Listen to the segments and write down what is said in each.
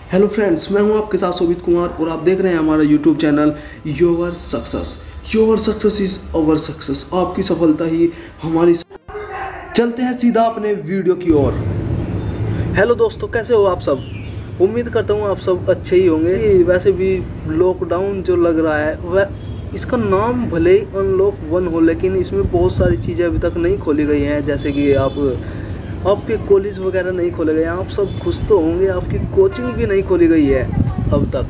Hello friends, मैं हूं आपके साथ शोभित कुमार और आप देख रहे हैं हमारा YouTube channel your success. Your success is our success. आपकी सफलता ही हमारी चलते हैं सीधा अपने वीडियो की ओर। हेलो दोस्तों, कैसे हो आप सब? उम्मीद करता हूं आप सब अच्छे ही होंगे। वैसे भी लॉकडाउन जो लग रहा है वह इसका नाम भले ही अनलॉक 1 हो, लेकिन इसमें बहुत सारी चीज़ें अभी तक नहीं खोली गई हैं। जैसे कि आपके कॉलेज वगैरह नहीं खोले गए हैं। आप सब खुश तो होंगे, आपकी कोचिंग भी नहीं खोली गई है अब तक,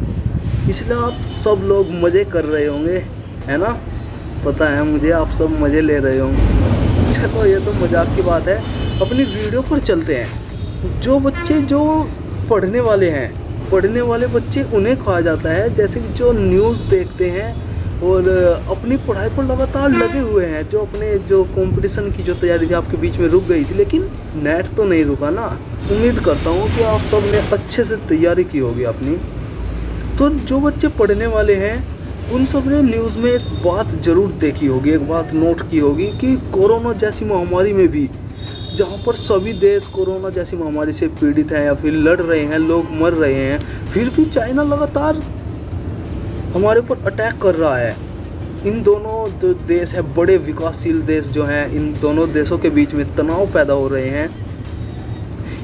इसलिए आप सब लोग मज़े कर रहे होंगे, है ना? पता है मुझे, आप सब मज़े ले रहे होंगे। चलो ये तो मजाक की बात है, अपनी वीडियो पर चलते हैं। जो बच्चे जो पढ़ने वाले बच्चे उन्हें कहा जाता है, जैसे कि जो न्यूज़ देखते हैं और अपनी पढ़ाई पर लगातार लगे हुए हैं। जो अपने जो कंपटीशन की जो तैयारी थी आपके बीच में रुक गई थी, लेकिन नेट तो नहीं रुका ना। उम्मीद करता हूँ कि आप सब ने अच्छे से तैयारी की होगी अपनी। तो जो बच्चे पढ़ने वाले हैं उन सब ने न्यूज़ में एक बात ज़रूर देखी होगी, एक बात नोट की होगी कि कोरोना जैसी महामारी में भी, जहाँ पर सभी देश कोरोना जैसी महामारी से पीड़ित हैं या फिर लड़ रहे हैं, लोग मर रहे हैं, फिर भी चाइना लगातार हमारे ऊपर अटैक कर रहा है। इन दोनों जो देश है, बड़े विकासशील देश जो हैं, इन दोनों देशों के बीच में तनाव पैदा हो रहे हैं।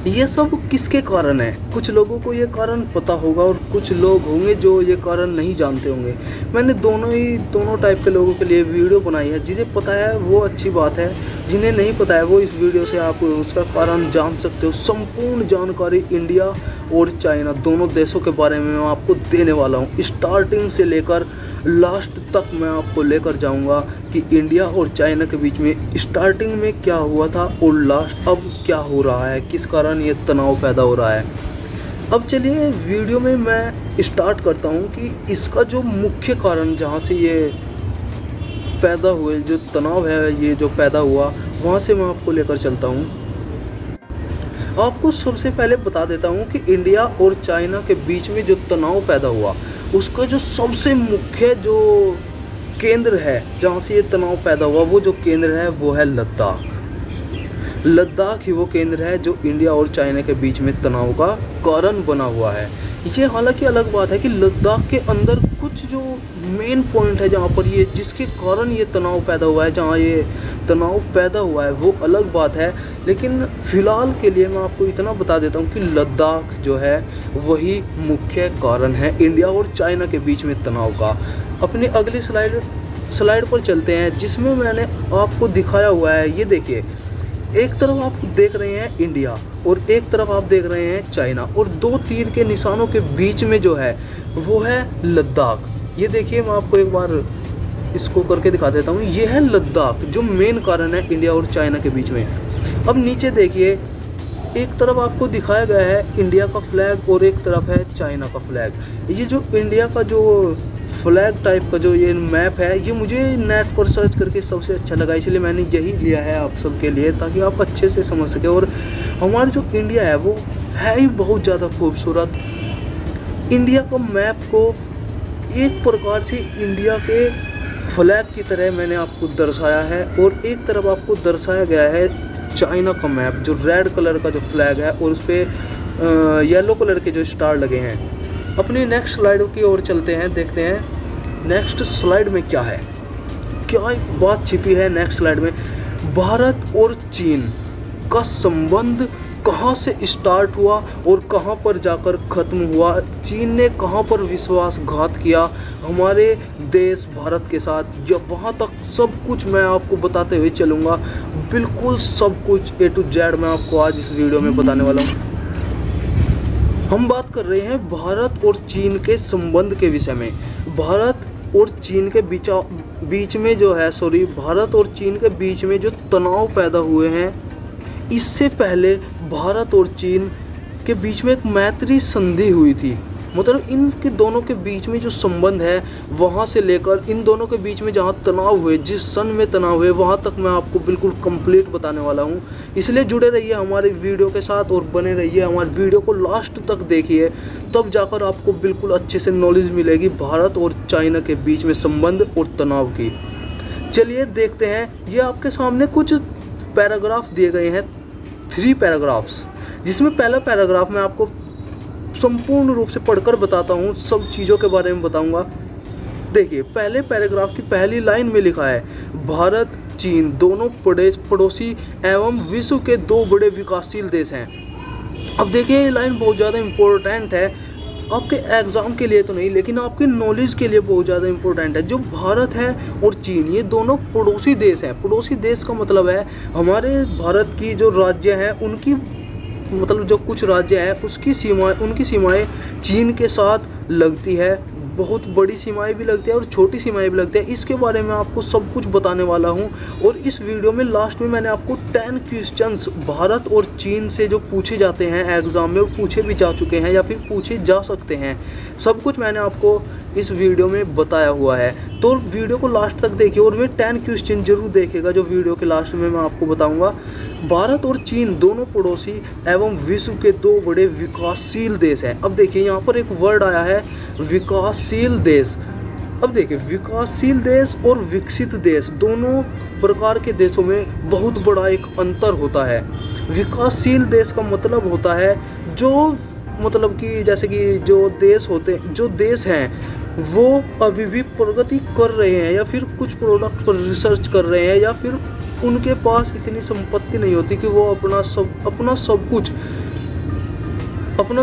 ये सब किसके कारण है? कुछ लोगों को ये कारण पता होगा और कुछ लोग होंगे जो ये कारण नहीं जानते होंगे। मैंने दोनों टाइप के लोगों के लिए वीडियो बनाई है। जिन्हें पता है वो अच्छी बात है, जिन्हें नहीं पता है वो इस वीडियो से आप उसका कारण जान सकते हो। संपूर्ण जानकारी इंडिया और चाइना दोनों देशों के बारे में मैं आपको देने वाला हूँ। स्टार्टिंग से लेकर लास्ट तक मैं आपको लेकर जाऊंगा कि इंडिया और चाइना के बीच में स्टार्टिंग में क्या हुआ था और लास्ट अब क्या हो रहा है, किस कारण ये तनाव पैदा हो रहा है। अब चलिए वीडियो में मैं स्टार्ट करता हूँ कि इसका जो मुख्य कारण, जहाँ से ये पैदा हुए जो तनाव है, ये जो पैदा हुआ, वहाँ से मैं आपको लेकर चलता हूँ। आपको सबसे पहले बता देता हूँ कि इंडिया और चाइना के बीच में जो तनाव पैदा हुआ, उसका जो सबसे मुख्य जो केंद्र है जहाँ से ये तनाव पैदा हुआ, वो जो केंद्र है वो है लद्दाख। लद्दाख ही वो केंद्र है जो इंडिया और चाइना के बीच में तनाव का कारण बना हुआ है। ये हालांकि अलग बात है कि लद्दाख के अंदर कुछ जो मेन पॉइंट है जहाँ पर ये, जिसके कारण ये तनाव पैदा हुआ है, जहाँ ये तनाव पैदा हुआ है वो अलग बात है। लेकिन फ़िलहाल के लिए मैं आपको इतना बता देता हूँ कि लद्दाख जो है वही मुख्य कारण है इंडिया और चाइना के बीच में तनाव का। अपनी अगली स्लाइड पर चलते हैं, जिसमें मैंने आपको दिखाया हुआ है। ये देखिए, एक तरफ आप देख रहे हैं इंडिया और एक तरफ आप देख रहे हैं चाइना, और दो तीर के निशानों के बीच में जो है वो है लद्दाख। ये देखिए, मैं आपको एक बार इसको करके दिखा देता हूँ। ये है लद्दाख, जो मेन कारण है इंडिया और चाइना के बीच में। अब नीचे देखिए, एक तरफ आपको दिखाया गया है इंडिया का फ्लैग और एक तरफ है चाइना का फ्लैग। ये जो इंडिया का जो फ्लैग टाइप का जो ये मैप है, ये मुझे नेट पर सर्च करके सबसे अच्छा लगा, इसलिए मैंने यही लिया है आप सबके लिए, ताकि आप अच्छे से समझ सकें। और हमारा जो इंडिया है वो है ही बहुत ज़्यादा खूबसूरत। इंडिया का मैप को एक प्रकार से इंडिया के फ्लैग की तरह मैंने आपको दर्शाया है, और एक तरफ आपको दर्शाया गया है चाइना का मैप, जो रेड कलर का जो फ्लैग है और उस पर येलो कलर के जो स्टार लगे हैं। अपनी नेक्स्ट स्लाइड की ओर चलते हैं, देखते हैं नेक्स्ट स्लाइड में क्या है, क्या बात छिपी है नेक्स्ट स्लाइड में। भारत और चीन का संबंध कहाँ से स्टार्ट हुआ और कहाँ पर जाकर ख़त्म हुआ, चीन ने कहाँ पर विश्वासघात किया हमारे देश भारत के साथ, या वहाँ तक सब कुछ मैं आपको बताते हुए चलूँगा। बिल्कुल सब कुछ A to Z मैं आपको आज इस वीडियो में बताने वाला हूँ। हम बात कर रहे हैं भारत और चीन के संबंध के विषय में। भारत और चीन के बीच में जो है, भारत और चीन के बीच में जो तनाव पैदा हुए हैं, इससे पहले भारत और चीन के बीच में एक मैत्री संधि हुई थी। मतलब इनके दोनों के बीच में जो संबंध है, वहाँ से लेकर इन दोनों के बीच में जहाँ तनाव हुए, जिस सन में तनाव हुए, वहाँ तक मैं आपको बिल्कुल कंप्लीट बताने वाला हूँ। इसलिए जुड़े रहिए हमारे वीडियो के साथ और बने रहिए, हमारे वीडियो को लास्ट तक देखिए, तब जाकर आपको बिल्कुल अच्छे से नॉलेज मिलेगी भारत और चाइना के बीच में संबंध और तनाव की। चलिए देखते हैं। ये आपके सामने कुछ पैराग्राफ दिए गए हैं, 3 पैराग्राफ्स, जिसमें पहला पैराग्राफ में आपको संपूर्ण रूप से पढ़कर बताता हूँ, सब चीज़ों के बारे में बताऊँगा। देखिए, पहले पैराग्राफ की पहली लाइन में लिखा है, भारत चीन दोनों पड़ोसी एवं विश्व के 2 बड़े विकासशील देश हैं। अब देखिए, ये लाइन बहुत ज़्यादा इम्पोर्टेंट है, आपके एग्ज़ाम के लिए तो नहीं लेकिन आपके नॉलेज के लिए बहुत ज़्यादा इम्पोर्टेंट है। जो भारत है और चीन, ये दोनों पड़ोसी देश हैं। पड़ोसी देश का मतलब है हमारे भारत की जो राज्य हैं उनकी, मतलब जो कुछ राज्य है उसकी सीमाएं, उनकी सीमाएं चीन के साथ लगती है। बहुत बड़ी सीमाएं भी लगती है और छोटी सीमाएं भी लगती है। इसके बारे में आपको सब कुछ बताने वाला हूं। और इस वीडियो में लास्ट में मैंने आपको 10 क्वेश्चंस भारत और चीन से जो पूछे जाते हैं एग्ज़ाम में, और पूछे भी जा चुके हैं या फिर पूछे जा सकते हैं, सब कुछ मैंने आपको इस वीडियो में बताया हुआ है। तो वीडियो को लास्ट तक देखिए और मैं 10 क्वेश्चन जरूर देखिएगा जो वीडियो के लास्ट में मैं आपको बताऊँगा। भारत और चीन दोनों पड़ोसी एवं विश्व के 2 बड़े विकासशील देश हैं। अब देखिए, यहाँ पर एक वर्ड आया है विकासशील देश। अब देखिए, विकासशील देश और विकसित देश दोनों प्रकार के देशों में बहुत बड़ा एक अंतर होता है। विकासशील देश का मतलब होता है जो, मतलब कि जैसे कि जो देश हैं वो अभी भी प्रगति कर रहे हैं या फिर कुछ प्रोडक्ट पर रिसर्च कर रहे हैं, या फिर उनके पास इतनी संपत्ति नहीं होती कि वो अपना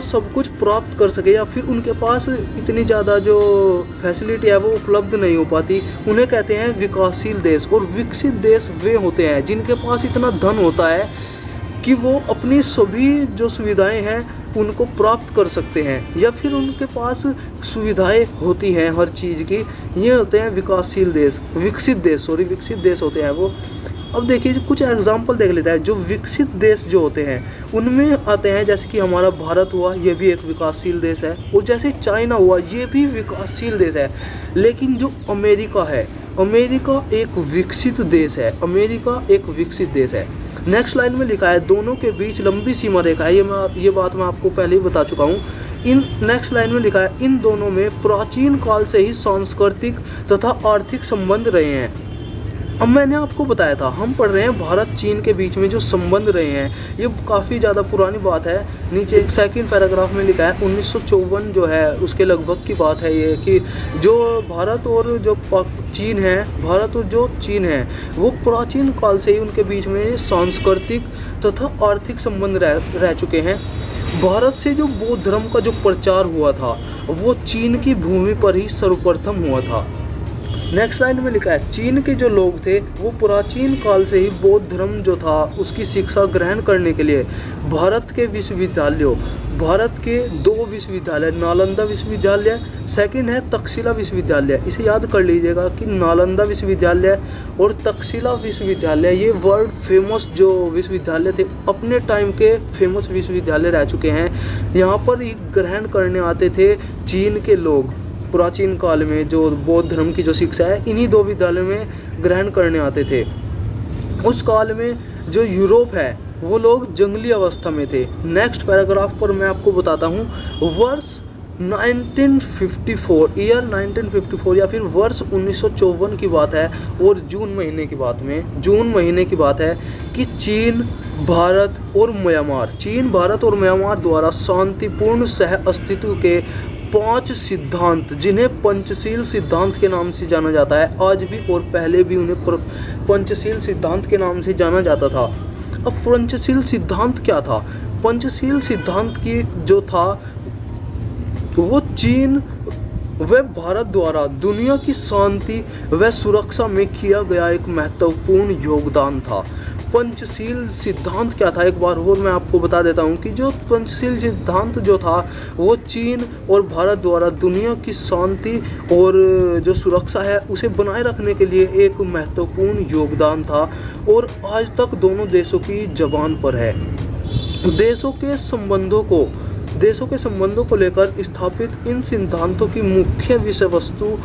सब कुछ प्राप्त कर सके, या फिर उनके पास इतनी ज़्यादा जो फैसिलिटी है वो उपलब्ध नहीं हो पाती। उन्हें कहते हैं विकासशील देश। और विकसित देश वे होते हैं जिनके पास इतना धन होता है कि वो अपनी सभी जो सुविधाएं हैं उनको प्राप्त कर सकते हैं, या फिर उनके पास सुविधाएं होती हैं हर चीज़ की। ये होते हैं विकासशील देश। विकसित देश होते हैं वो। अब देखिए, कुछ एग्जाम्पल देख लेते हैं। जो विकसित देश जो होते हैं उनमें आते हैं, जैसे कि हमारा भारत हुआ, ये भी एक विकासशील देश है। और जैसे चाइना हुआ, ये भी विकासशील देश है। लेकिन जो अमेरिका है, अमेरिका एक विकसित देश है। नेक्स्ट लाइन में लिखा है, दोनों के बीच लंबी सीमा रेखा है। ये बात मैं आपको पहले ही बता चुका हूँ। नेक्स्ट लाइन में लिखा है, इन दोनों में प्राचीन काल से ही सांस्कृतिक तथा आर्थिक संबंध रहे हैं। अब मैंने आपको बताया था, हम पढ़ रहे हैं भारत चीन के बीच में जो संबंध रहे हैं, ये काफ़ी ज़्यादा पुरानी बात है। नीचे एक सेकंड पैराग्राफ में लिखा है 1954 जो है उसके लगभग की बात है ये, कि जो भारत और जो चीन है वो प्राचीन काल से ही उनके बीच में सांस्कृतिक तथा आर्थिक संबंध रह चुके हैं। भारत से जो बौद्ध धर्म का जो प्रचार हुआ था वो चीन की भूमि पर ही सर्वप्रथम हुआ था। नेक्स्ट लाइन में लिखा है, चीन के जो लोग थे वो प्राचीन काल से ही बौद्ध धर्म जो था उसकी शिक्षा ग्रहण करने के लिए भारत के 2 विश्वविद्यालय, नालंदा विश्वविद्यालय, सेकंड है तक्षशिला विश्वविद्यालय। इसे याद कर लीजिएगा कि नालंदा विश्वविद्यालय और तक्षशिला विश्वविद्यालय, ये वर्ल्ड फेमस जो विश्वविद्यालय थे, अपने टाइम के फेमस विश्वविद्यालय रह चुके हैं। यहाँ पर ग्रहण करने आते थे चीन के लोग। प्राचीन काल में जो बौद्ध धर्म की जो शिक्षा है इन्हीं 2 विद्यालयों में ग्रहण करने आते थे। उस काल में जो यूरोप है वो लोग जंगली अवस्था में थे। नेक्स्ट पैराग्राफ पर मैं आपको बताता हूँ, वर्ष 1954, ईयर 1954 या फिर वर्ष 1954 की बात है। और जून महीने की बात है कि चीन, भारत और म्यांमार द्वारा शांतिपूर्ण सह अस्तित्व के 5 सिद्धांत, जिन्हें पंचशील सिद्धांत के नाम से जाना जाता है आज भी, और पहले भी उन्हें पंचशील सिद्धांत के नाम से जाना जाता था। अब पंचशील सिद्धांत क्या था? पंचशील सिद्धांत की जो था वो चीन व भारत द्वारा दुनिया की शांति व सुरक्षा में किया गया एक महत्वपूर्ण योगदान था। पंचशील सिद्धांत क्या था, एक बार और मैं आपको बता देता हूँ कि जो पंचशील सिद्धांत जो था वो चीन और भारत द्वारा दुनिया की शांति और जो सुरक्षा है उसे बनाए रखने के लिए एक महत्वपूर्ण योगदान था, और आज तक दोनों देशों की ज़बान पर है। देशों के संबंधों को लेकर स्थापित इन सिद्धांतों की मुख्य विषय वस्तु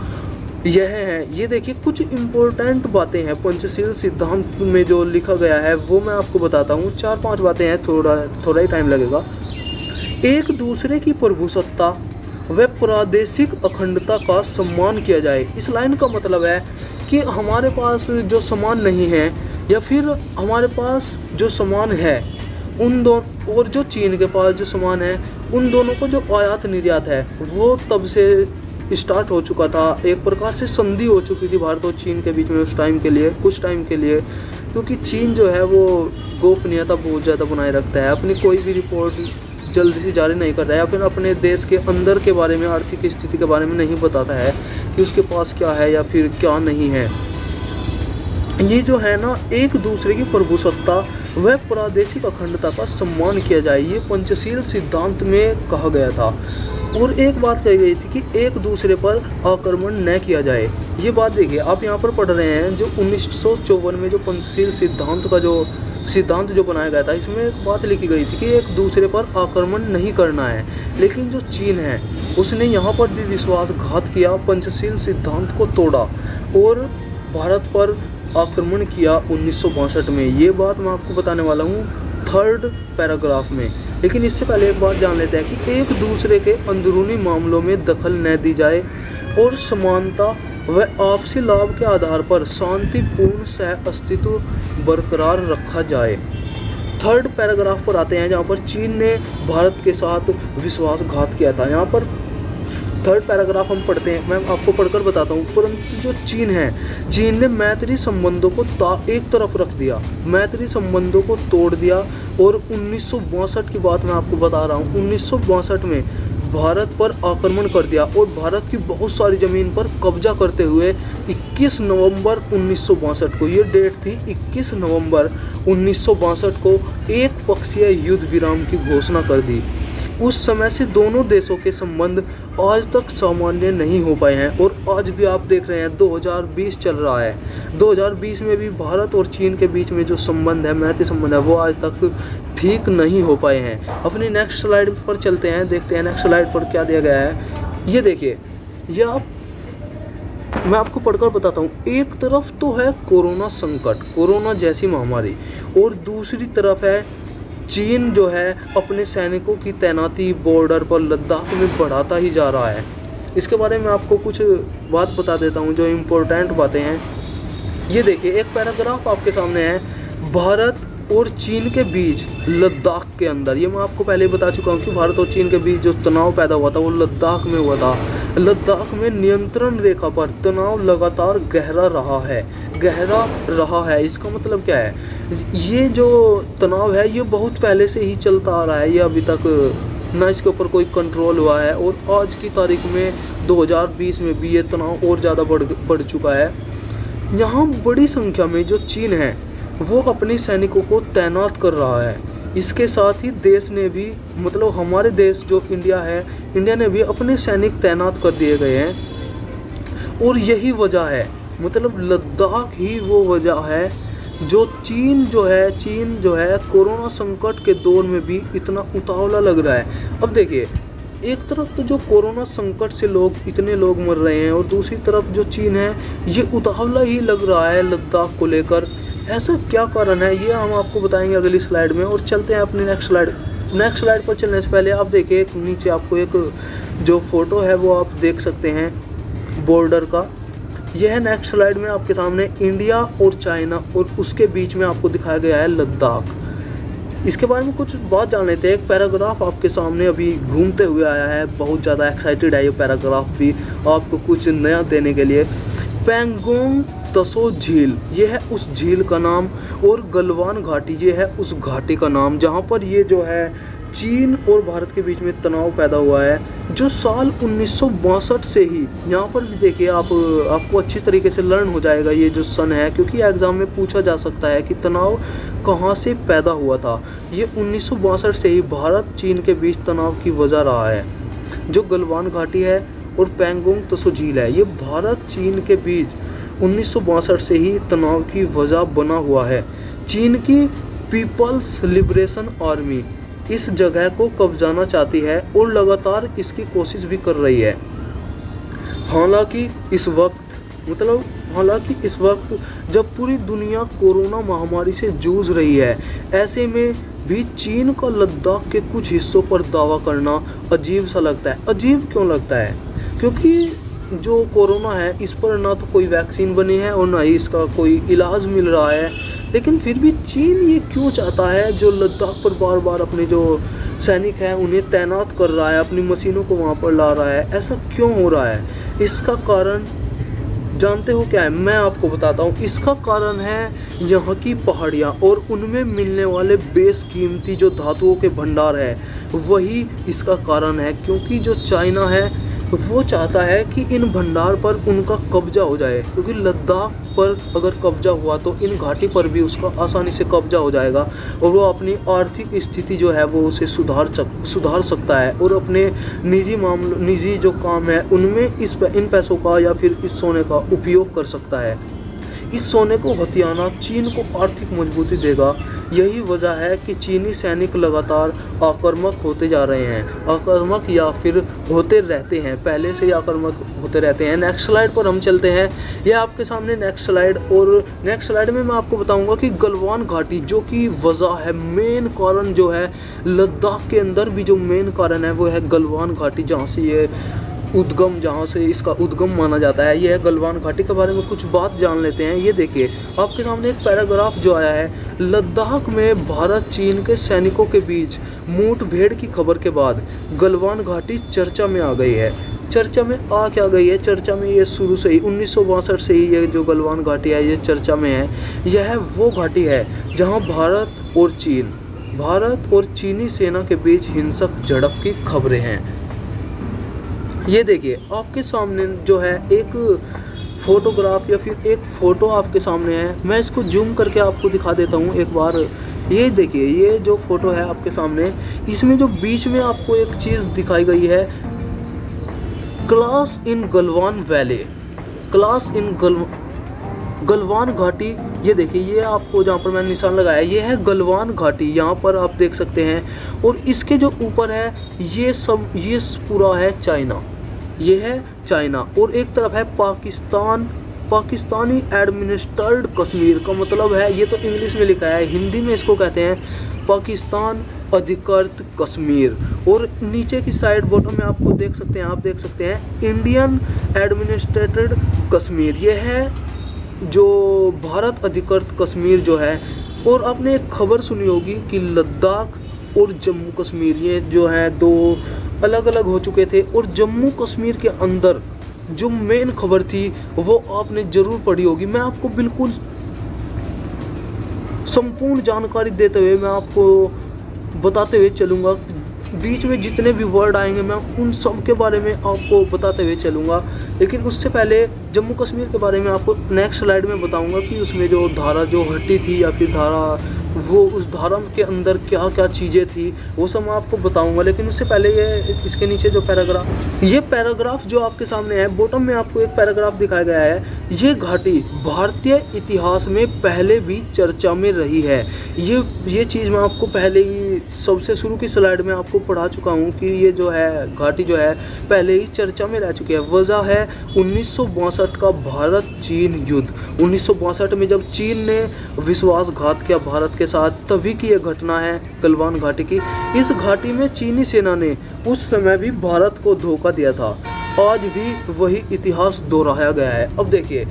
यह है। ये देखिए, कुछ इम्पोर्टेंट बातें हैं पंचशील सिद्धांत में जो लिखा गया है वो मैं आपको बताता हूँ। 4-5 बातें हैं, थोड़ा ही टाइम लगेगा। एक दूसरे की प्रभुसत्ता व प्रादेशिक अखंडता का सम्मान किया जाए। इस लाइन का मतलब है कि हमारे पास जो सामान नहीं है या फिर हमारे पास जो सामान है उन दोनों, और जो चीन के पास जो सामान है उन दोनों को जो आयात निर्यात है वो तब से स्टार्ट हो चुका था। एक प्रकार से संधि हो चुकी थी भारत और चीन के बीच में उस टाइम के लिए, कुछ टाइम के लिए, क्योंकि चीन जो है वो गोपनीयता बहुत ज़्यादा बनाए रखता है, अपनी कोई भी रिपोर्ट जल्दी से जारी नहीं करता है, या फिर अपने देश के अंदर के बारे में, आर्थिक स्थिति के बारे में नहीं बताता है कि उसके पास क्या है या फिर क्या नहीं है। ये जो है ना, एक दूसरे की प्रभुसत्ता व प्रादेशिक अखंडता का सम्मान किया जाए, ये पंचशील सिद्धांत में कहा गया था। और एक बात कही गई थी कि एक दूसरे पर आक्रमण न किया जाए। ये बात देखिए, आप यहाँ पर पढ़ रहे हैं जो 1954 में जो पंचशील सिद्धांत का जो सिद्धांत जो बनाया गया था, इसमें एक बात लिखी गई थी कि एक दूसरे पर आक्रमण नहीं करना है। लेकिन जो चीन है उसने यहाँ पर भी विश्वासघात किया, पंचशील सिद्धांत को तोड़ा और भारत पर आक्रमण किया 1962 में। ये बात मैं आपको बताने वाला हूँ 3rd पैराग्राफ में। लेकिन इससे पहले एक बात जान लेते हैं कि एक दूसरे के अंदरूनी मामलों में दखल न दी जाए और समानता व आपसी लाभ के आधार पर शांतिपूर्ण सह अस्तित्व बरकरार रखा जाए। 3rd पैराग्राफ पर आते हैं जहाँ पर चीन ने भारत के साथ विश्वासघात किया था। यहाँ पर 3rd पैराग्राफ हम पढ़ते हैं, मैं आपको पढ़कर बताता हूँ। परंतु जो चीन है, चीन ने मैत्री संबंधों को एक तरफ रख दिया, मैत्री संबंधों को तोड़ दिया और 1962 की बात मैं आपको बता रहा हूँ, 1962 में भारत पर आक्रमण कर दिया और भारत की बहुत सारी ज़मीन पर कब्जा करते हुए 21 नवंबर 1962 को, ये डेट थी 21 नवंबर 1962 को, एक पक्षीय युद्ध विराम की घोषणा कर दी। उस समय से दोनों देशों के संबंध आज तक सामान्य नहीं हो पाए हैं और आज भी आप देख रहे हैं 2020 चल रहा है। 2020 में भी भारत और चीन के बीच में जो संबंध है, मैत्री संबंध है, वो आज तक ठीक नहीं हो पाए हैं। अपनी नेक्स्ट स्लाइड पर चलते हैं, देखते हैं नेक्स्ट स्लाइड पर क्या दिया गया है। ये देखिए, ये मैं आपको पढ़कर बताता हूँ। एक तरफ तो है कोरोना संकट, कोरोना जैसी महामारी, और दूसरी तरफ है चीन जो है अपने सैनिकों की तैनाती बॉर्डर पर लद्दाख में बढ़ाता ही जा रहा है। इसके बारे में आपको कुछ बात बता देता हूँ जो इम्पोर्टेंट बातें हैं। ये देखिए, एक पैराग्राफ आपके सामने है, भारत और चीन के बीच लद्दाख के अंदर। ये मैं आपको पहले ही बता चुका हूँ कि भारत और चीन के बीच जो तनाव पैदा हुआ था वो लद्दाख में हुआ था। लद्दाख में नियंत्रण रेखा पर तनाव लगातार गहरा रहा है। इसका मतलब क्या है? ये जो तनाव है ये बहुत पहले से ही चलता आ रहा है, ये अभी तक ना इसके ऊपर कोई कंट्रोल हुआ है, और आज की तारीख में 2020 में भी ये तनाव और ज़्यादा बढ़ चुका है। यहाँ बड़ी संख्या में जो चीन है वो अपने सैनिकों को तैनात कर रहा है। इसके साथ ही देश ने भी, मतलब हमारे देश जो इंडिया है, इंडिया ने भी अपने सैनिक तैनात कर दिए गए हैं। और यही वजह है, मतलब लद्दाख ही वो वजह है जो चीन जो है कोरोना संकट के दौर में भी इतना उतावला लग रहा है। अब देखिए, एक तरफ तो जो कोरोना संकट से इतने लोग मर रहे हैं, और दूसरी तरफ जो चीन है ये उतावला ही लग रहा है लद्दाख को लेकर। ऐसा क्या कारण है ये हम आपको बताएंगे अगली स्लाइड में। और चलते हैं अपनी नेक्स्ट स्लाइड पर चलने से पहले आप देखिए, नीचे आपको एक जो फोटो है वो आप देख सकते हैं बॉर्डर का। यह है नेक्स्ट स्लाइड में आपके सामने इंडिया और चाइना, और उसके बीच में आपको दिखाया गया है लद्दाख। इसके बारे में कुछ बात जान लेते हैं। एक पैराग्राफ आपके सामने अभी घूमते हुए आया है, बहुत ज़्यादा एक्साइटेड है ये पैराग्राफ भी आपको कुछ नया देने के लिए। पैंगोंग त्सो झील, ये है उस झील का नाम, और गलवान घाटी ये है उस घाटी का नाम जहाँ पर ये जो है चीन और भारत के बीच में तनाव पैदा हुआ है, जो साल 1962 से ही। यहाँ पर भी देखिए, आपको अच्छी तरीके से लर्न हो जाएगा ये जो सन है, क्योंकि एग्ज़ाम में पूछा जा सकता है कि तनाव कहाँ से पैदा हुआ था। ये 1962 से ही भारत चीन के बीच तनाव की वजह रहा है। जो गलवान घाटी है और पैंगोंग त्सो झील है, ये भारत चीन के बीच 1962 से ही तनाव की वजह बना हुआ है। चीन की पीपल्स लिबरेशन आर्मी इस जगह को कब्जाना चाहती है और लगातार इसकी कोशिश भी कर रही है। हालांकि इस वक्त जब पूरी दुनिया कोरोना महामारी से जूझ रही है, ऐसे में भी चीन का लद्दाख के कुछ हिस्सों पर दावा करना अजीब सा लगता है। अजीब क्यों लगता है? क्योंकि जो कोरोना है इस पर ना तो कोई वैक्सीन बनी है और ना ही इसका कोई इलाज मिल रहा है, लेकिन फिर भी चीन ये क्यों चाहता है जो लद्दाख पर बार बार अपने जो सैनिक हैं उन्हें तैनात कर रहा है, अपनी मशीनों को वहाँ पर ला रहा है। ऐसा क्यों हो रहा है? इसका कारण जानते हो क्या है? मैं आपको बताता हूँ। इसका कारण है यहाँ की पहाड़ियाँ और उनमें मिलने वाले बेशकीमती जो धातुओं के भंडार है, वही इसका कारण है। क्योंकि जो चाइना है वो चाहता है कि इन भंडार पर उनका कब्जा हो जाए, क्योंकि लद्दाख पर अगर कब्जा हुआ तो इन घाटी पर भी उसका आसानी से कब्जा हो जाएगा और वो अपनी आर्थिक स्थिति जो है वो उसे सुधार सकता है और अपने निजी जो काम है उनमें इन पैसों का या फिर इस सोने का उपयोग कर सकता है। इस सोने को हथियाना चीन को आर्थिक मजबूती देगा। यही वजह है कि चीनी सैनिक लगातार आक्रामक होते जा रहे हैं, आक्रामक या फिर होते रहते हैं, पहले से ही आक्रामक होते रहते हैं। नेक्स्ट स्लाइड पर हम चलते हैं। ये आपके सामने नेक्स्ट स्लाइड, और नेक्स्ट स्लाइड में मैं आपको बताऊंगा कि गलवान घाटी जो कि वजह है, मेन कारण जो है लद्दाख के अंदर भी जो मेन कारण है वो है गलवान घाटी, जहाँ से ये जहाँ से इसका उद्गम माना जाता है। यह गलवान घाटी के बारे में कुछ बात जान लेते हैं। ये देखिए आपके सामने एक पैराग्राफ जो आया है। लद्दाख में भारत चीन के सैनिकों के बीच मुठभेड़ की खबर के बाद गलवान घाटी चर्चा में आ गई है। चर्चा में आ क्या गई है? चर्चा में ये शुरू से ही 1962 से ही ये जो गलवान घाटी है ये चर्चा में है। यह वो घाटी है जहाँ भारत और चीनी सेना के बीच हिंसक झड़प की खबरें हैं। ये देखिए आपके सामने जो है एक फोटोग्राफ या फिर एक फ़ोटो आपके सामने है। मैं इसको जूम करके आपको दिखा देता हूँ एक बार। ये देखिए ये जो फ़ोटो है आपके सामने, इसमें जो बीच में आपको एक चीज़ दिखाई गई है, class in Galwan valley, class in Galwan घाटी। ये देखिए ये आपको जहाँ पर मैंने निशान लगाया ये है गलवान घाटी, यहाँ पर आप देख सकते हैं। और इसके जो ऊपर है ये पूरा है चाइना, ये है चाइना। और एक तरफ है पाकिस्तानी एडमिनिस्ट्रेटेड कश्मीर का मतलब है, ये तो इंग्लिश में लिखा है, हिंदी में इसको कहते हैं पाकिस्तान अधिकृत कश्मीर। और नीचे की साइड बॉटम में आपको देख सकते हैं इंडियन एडमिनिस्ट्रेटेड कश्मीर, ये है जो भारत अधिकृत कश्मीर जो है। और आपने एक खबर सुनी होगी कि लद्दाख और जम्मू कश्मीर ये जो है दो अलग अलग हो चुके थे, और जम्मू कश्मीर के अंदर जो मेन खबर थी वो आपने ज़रूर पढ़ी होगी। मैं आपको बिल्कुल संपूर्ण जानकारी देते हुए मैं आपको बताते हुए चलूँगा, बीच में जितने भी वर्ड आएंगे मैं उन सब के बारे में आपको बताते हुए चलूँगा। लेकिन उससे पहले जम्मू कश्मीर के बारे में आपको नेक्स्ट स्लाइड में बताऊंगा कि उसमें जो धारा जो हटी थी या फिर धारा वो उस धारा के अंदर क्या क्या चीज़ें थी वो सब मैं आपको बताऊंगा। लेकिन उससे पहले ये इसके नीचे जो पैराग्राफ जो आपके सामने है, बॉटम में आपको एक पैराग्राफ दिखाया गया है। ये घाटी भारतीय इतिहास में पहले भी चर्चा में रही है। ये चीज़ मैं आपको पहले ही सबसे शुरू की स्लाइड में आपको पढ़ा चुका हूँ कि ये जो है घाटी जो है पहले ही चर्चा में रह चुकी है। वजह है 1962 का भारत चीन युद्ध। 1962 में जब चीन ने विश्वासघात किया भारत के साथ, तभी की यह घटना है गलवान घाटी की। इस घाटी में चीनी सेना ने उस समय भी भारत को धोखा दिया था। आज भी वही इतिहास दोहराया गया है। अब देखिए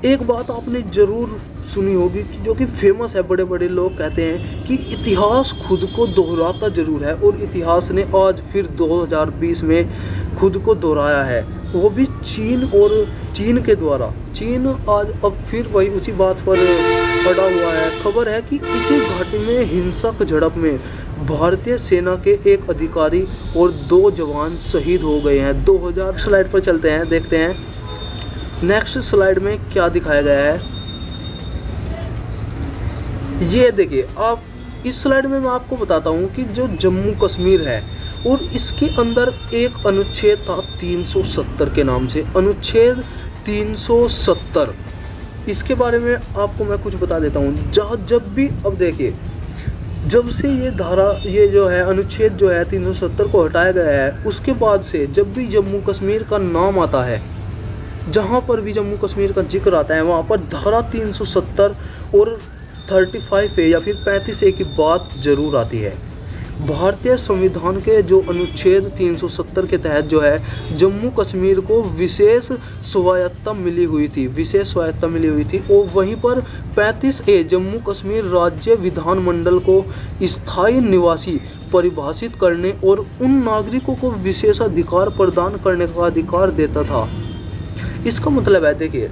एक बात आपने ज़रूर सुनी होगी जो कि फेमस है, बड़े बड़े लोग कहते हैं कि इतिहास खुद को दोहराता ज़रूर है, और इतिहास ने आज फिर 2020 में खुद को दोहराया है, वो भी चीन के द्वारा। चीन आज अब फिर वही उसी बात पर पड़ा हुआ है। खबर है कि इसी घाटी में हिंसक झड़प में भारतीय सेना के एक अधिकारी और 2 जवान शहीद हो गए हैं। 2000 स्लाइड पर चलते हैं, देखते हैं नेक्स्ट स्लाइड में क्या दिखाया गया है। ये देखिए आप इस स्लाइड में मैं आपको बताता हूँ कि जो जम्मू कश्मीर है और इसके अंदर एक अनुच्छेद था 370 के नाम से, अनुच्छेद 370। इसके बारे में आपको मैं कुछ बता देता हूँ। जब भी अब देखिए जब से ये जो है अनुच्छेद जो है 370 को हटाया गया है, उसके बाद से जब भी जम्मू कश्मीर का नाम आता है, जहाँ पर भी जम्मू कश्मीर का जिक्र आता है वहाँ पर धारा 370 और 35A या फिर 35A की बात जरूर आती है। भारतीय संविधान के जो अनुच्छेद 370 के तहत जो है जम्मू कश्मीर को विशेष स्वायत्तता मिली हुई थी, और वहीं पर 35A जम्मू कश्मीर राज्य विधानमंडल को स्थायी निवासी परिभाषित करने और उन नागरिकों को विशेषाधिकार प्रदान करने का अधिकार देता था। इसका मतलब है, देखिए,